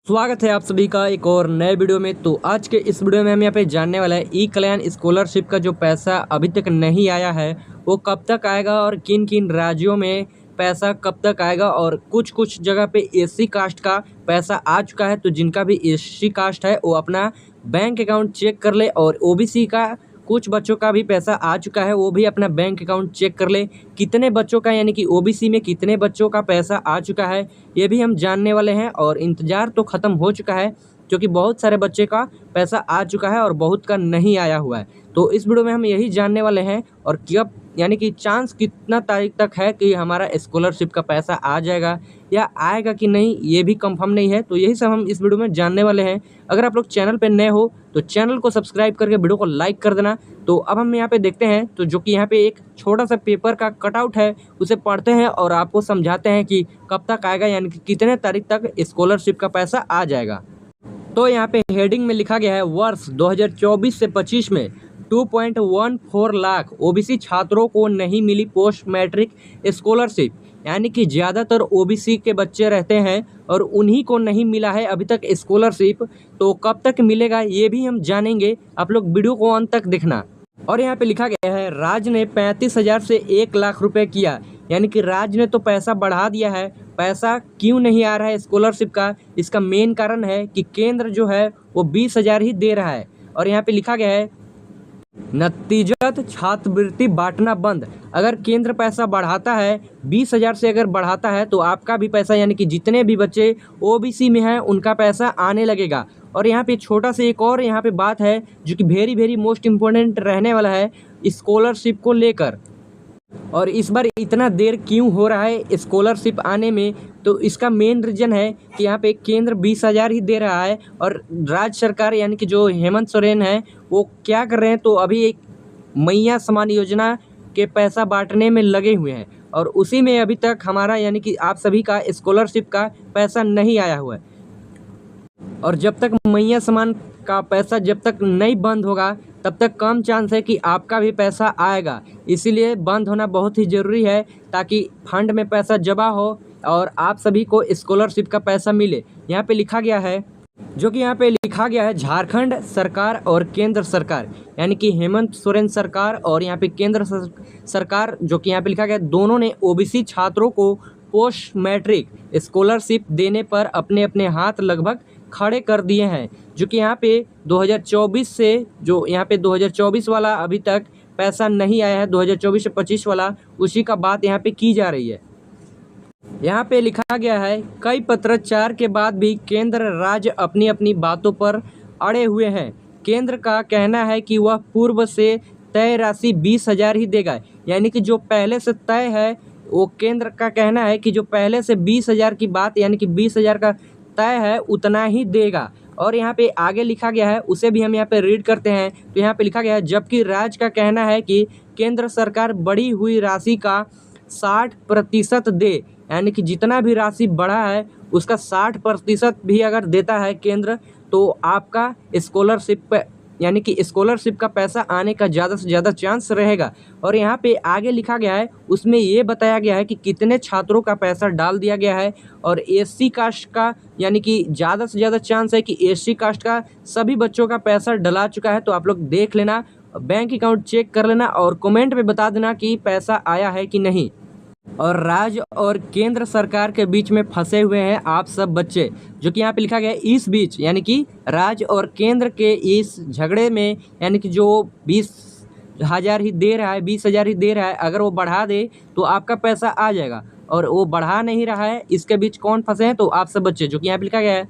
स्वागत है आप सभी का एक और नए वीडियो में। तो आज के इस वीडियो में हम यहाँ पे जानने वाला है ई कल्याण स्कॉलरशिप का जो पैसा अभी तक नहीं आया है वो कब तक आएगा और किन किन राज्यों में पैसा कब तक आएगा। और कुछ कुछ जगह पे एससी कास्ट का पैसा आ चुका है, तो जिनका भी एससी कास्ट है वो अपना बैंक अकाउंट चेक कर ले। और ओबीसी का कुछ बच्चों का भी पैसा आ चुका है, वो भी अपना बैंक अकाउंट चेक कर ले। कितने बच्चों का यानी कि ओबीसी में कितने बच्चों का पैसा आ चुका है ये भी हम जानने वाले हैं। और इंतज़ार तो ख़त्म हो चुका है क्योंकि बहुत सारे बच्चे का पैसा आ चुका है और बहुत का नहीं आया हुआ है। तो इस वीडियो में हम यही जानने वाले हैं। और कब यानी कि चांस कितना तारीख तक है कि हमारा स्कॉलरशिप का पैसा आ जाएगा या आएगा कि नहीं, ये भी कंफर्म नहीं है। तो यही सब हम इस वीडियो में जानने वाले हैं। अगर आप लोग चैनल पे नए हो तो चैनल को सब्सक्राइब करके वीडियो को लाइक कर देना। तो अब हम यहाँ पे देखते हैं, तो जो कि यहाँ पे एक छोटा सा पेपर का कटआउट है उसे पढ़ते हैं और आपको समझाते हैं कि कब तक आएगा, यानी कि कितने तारीख तक स्कॉलरशिप का पैसा आ जाएगा। तो यहाँ पे हेडिंग में लिखा गया है वर्ष 2024 से 25 में 2.14 लाख ओबीसी छात्रों को नहीं मिली पोस्ट मैट्रिक स्कॉलरशिप। यानी कि ज़्यादातर ओबीसी के बच्चे रहते हैं और उन्हीं को नहीं मिला है अभी तक स्कॉलरशिप। तो कब तक मिलेगा ये भी हम जानेंगे, आप लोग वीडियो को अंत तक देखना। और यहाँ पे लिखा गया है राज्य ने 35,000 से 1 लाख रुपए किया। यानी कि राज्य ने तो पैसा बढ़ा दिया है, पैसा क्यों नहीं आ रहा है स्कॉलरशिप का, इसका मेन कारण है कि केंद्र जो है वो 20,000 ही दे रहा है। और यहाँ पे लिखा गया है नतीजत छात्रवृत्ति बांटना बंद। अगर केंद्र पैसा बढ़ाता है 20,000 से अगर बढ़ाता है तो आपका भी पैसा यानी कि जितने भी बच्चे ओबीसी में हैं उनका पैसा आने लगेगा। और यहाँ पे छोटा सा एक और यहाँ पे बात है जो कि वेरी मोस्ट इम्पोर्टेंट रहने वाला है स्कॉलरशिप को लेकर। और इस बार इतना देर क्यों हो रहा है स्कॉलरशिप आने में, तो इसका मेन रीज़न है कि यहाँ पे केंद्र 20,000 ही दे रहा है और राज्य सरकार यानी कि जो हेमंत सोरेन है वो क्या कर रहे हैं, तो अभी एक मैया समान योजना के पैसा बांटने में लगे हुए हैं और उसी में अभी तक हमारा यानी कि आप सभी का स्कॉलरशिप का पैसा नहीं आया हुआ है। और जब तक मैया समान का पैसा जब तक नहीं बंद होगा तब तक कम चांस है कि आपका भी पैसा आएगा। इसीलिए बंद होना बहुत ही ज़रूरी है ताकि फंड में पैसा जमा हो और आप सभी को स्कॉलरशिप का पैसा मिले। यहाँ पे लिखा गया है, जो कि यहाँ पे लिखा गया है झारखंड सरकार और केंद्र सरकार यानी कि हेमंत सोरेन सरकार और यहाँ पे केंद्र सरकार, जो कि यहाँ पे लिखा गया दोनों ने ओबीसी छात्रों को पोस्ट मैट्रिक स्कॉलरशिप देने पर अपने अपने हाथ लगभग खड़े कर दिए हैं। जो कि यहाँ पे 2024 से जो यहाँ पे 2024 वाला अभी तक पैसा नहीं आया है, 2024 से 25 वाला उसी का बात यहाँ पे की जा रही है। यहाँ पे लिखा गया है कई पत्राचार के बाद भी केंद्र राज्य अपनी अपनी बातों पर अड़े हुए हैं। केंद्र का कहना है कि वह पूर्व से तय राशि 20,000 ही देगा। यानी कि जो पहले से तय है वो केंद्र का कहना है कि जो पहले से 20,000 की बात यानी कि 20,000 का तय है उतना ही देगा। और यहाँ पे आगे लिखा गया है उसे भी हम यहाँ पे रीड करते हैं। तो यहाँ पे लिखा गया है जबकि राज्य का कहना है कि केंद्र सरकार बढ़ी हुई राशि का 60% दे। यानी कि जितना भी राशि बढ़ा है उसका 60% भी अगर देता है केंद्र तो आपका स्कॉलरशिप यानी कि स्कॉलरशिप का पैसा आने का ज़्यादा से ज़्यादा चांस रहेगा। और यहाँ पे आगे लिखा गया है उसमें ये बताया गया है कि कितने छात्रों का पैसा डाल दिया गया है। और एससी कास्ट का यानी कि ज़्यादा से ज़्यादा चांस है कि एससी कास्ट का सभी बच्चों का पैसा डला चुका है। तो आप लोग देख लेना, बैंक अकाउंट चेक कर लेना और कमेंट में बता देना कि पैसा आया है कि नहीं। और राज्य और केंद्र सरकार के बीच में फंसे हुए हैं आप सब बच्चे, जो कि यहाँ पे लिखा गया है इस बीच यानी कि राज्य और केंद्र के इस झगड़े में यानी कि जो 20,000 ही दे रहा है 20,000 ही दे रहा है, अगर वो बढ़ा दे तो आपका पैसा आ जाएगा और वो बढ़ा नहीं रहा है। इसके बीच कौन फंसे हैं, तो आप सब बच्चे, जो कि यहाँ पे लिखा गया है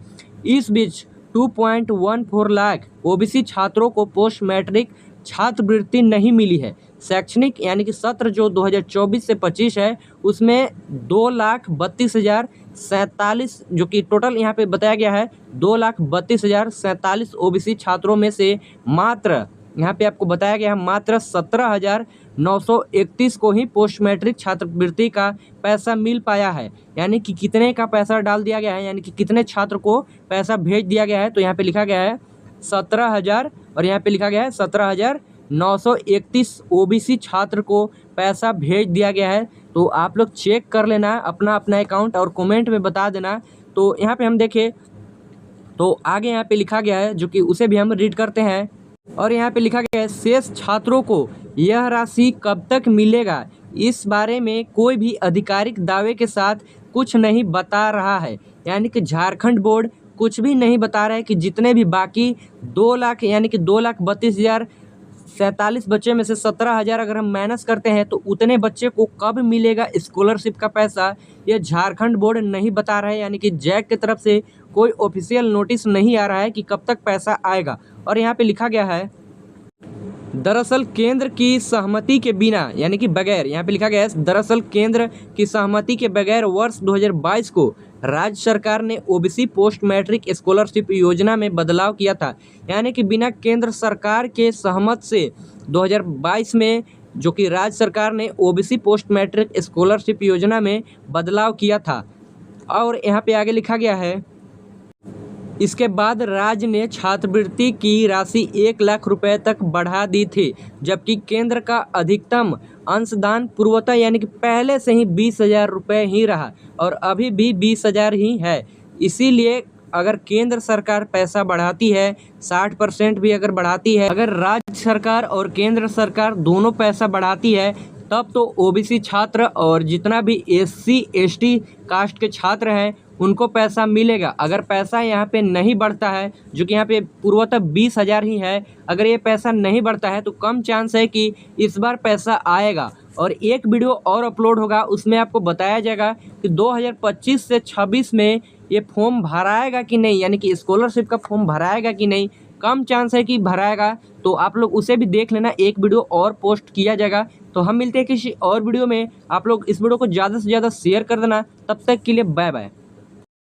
इस बीच 2.14 लाख ओबीसी छात्रों को पोस्ट मैट्रिक छात्रवृत्ति नहीं मिली है। शैक्षणिक यानी कि सत्र जो 2024 से 25 है उसमें 2,32,047 जो कि टोटल यहाँ पे बताया गया है 2,32,047 ओबीसी छात्रों में से मात्र यहाँ पे आपको बताया गया है मात्र 17,931 को ही पोस्ट मैट्रिक छात्रवृत्ति का पैसा मिल पाया है। यानी कि कितने का पैसा डाल दिया गया है, यानी कि कितने छात्र को पैसा भेज दिया गया है, तो यहाँ पे लिखा गया है 17,000 और यहाँ पे लिखा गया है 17,931 ओबीसी छात्र को पैसा भेज दिया गया है। तो आप लोग चेक कर लेना अपना अपना अकाउंट और कमेंट में बता देना। तो यहाँ पे हम देखें तो आगे यहाँ पे लिखा गया है, जो कि उसे भी हम रीड करते हैं। और यहाँ पे लिखा गया है, शेष छात्रों को यह राशि कब तक मिलेगा, इस बारे में कोई भी आधिकारिक दावे के साथ कुछ नहीं बता रहा है। यानी कि झारखंड बोर्ड कुछ भी नहीं बता रहा है कि जितने भी बाकी 2 लाख यानी कि 2,32,047 बच्चे में से 17,000 अगर हम माइनस करते हैं तो उतने बच्चे को कब मिलेगा स्कॉलरशिप का पैसा, ये झारखंड बोर्ड नहीं बता रहा है। यानी कि जैक की तरफ से कोई ऑफिशियल नोटिस नहीं आ रहा है कि कब तक पैसा आएगा। और यहाँ पे लिखा गया है, दरअसल केंद्र की सहमति के बिना यानी कि बगैर, यहाँ पे लिखा गया है, दरअसल केंद्र की सहमति के बगैर वर्ष 2022 को राज्य सरकार ने ओबीसी पोस्ट मैट्रिक स्कॉलरशिप योजना में बदलाव किया था। यानी कि बिना केंद्र सरकार के सहमत से 2022 में जो कि राज्य सरकार ने ओबीसी पोस्ट मैट्रिक स्कॉलरशिप योजना में बदलाव किया था। और यहाँ पे आगे लिखा गया है, इसके बाद राज्य ने छात्रवृत्ति की राशि 1 लाख रुपए तक बढ़ा दी थी, जबकि केंद्र का अधिकतम अंशदान पूर्वतः यानी कि पहले से ही 20,000 रुपये ही रहा और अभी भी 20,000 ही है। इसीलिए अगर केंद्र सरकार पैसा बढ़ाती है, 60% भी अगर बढ़ाती है, अगर राज्य सरकार और केंद्र सरकार दोनों पैसा बढ़ाती है, तब तो ओबीसी छात्र और जितना भी एससी एसटी कास्ट के छात्र हैं उनको पैसा मिलेगा। अगर पैसा यहाँ पे नहीं बढ़ता है, जो कि यहाँ पे पूर्वतः 20,000 ही है, अगर ये पैसा नहीं बढ़ता है तो कम चांस है कि इस बार पैसा आएगा। और एक वीडियो और अपलोड होगा, उसमें आपको बताया जाएगा कि 2025 से 26 में ये फॉर्म भराएगा कि नहीं, यानी कि स्कॉलरशिप का फॉर्म भराएगा कि नहीं। कम चांस है कि भराएगा, तो आप लोग उसे भी देख लेना, एक वीडियो और पोस्ट किया जाएगा। तो हम मिलते हैं किसी और वीडियो में। आप लोग इस वीडियो को ज़्यादा से ज़्यादा शेयर कर देना। तब तक के लिए बाय बाय।